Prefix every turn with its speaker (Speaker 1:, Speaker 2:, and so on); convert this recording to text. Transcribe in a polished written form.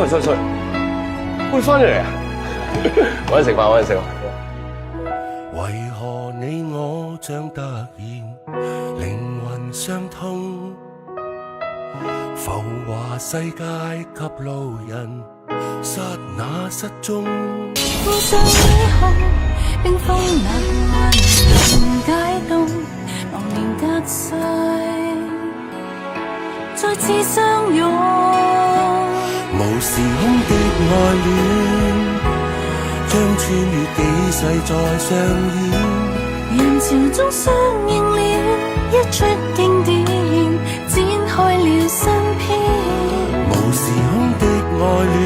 Speaker 1: sorry，喂，翻咗嚟啊！揾食飯，揾食飯。
Speaker 2: 為何你我像突然靈魂相通？浮華世界給路人，剎那失蹤。
Speaker 3: 互相以後，冰封冷還能解凍，茫然隔世，再次相擁。
Speaker 2: 無時空的愛戀，將穿越幾世再相依。
Speaker 3: 人潮中相應了，一出經典，展開了新篇。
Speaker 2: 無時空的愛戀。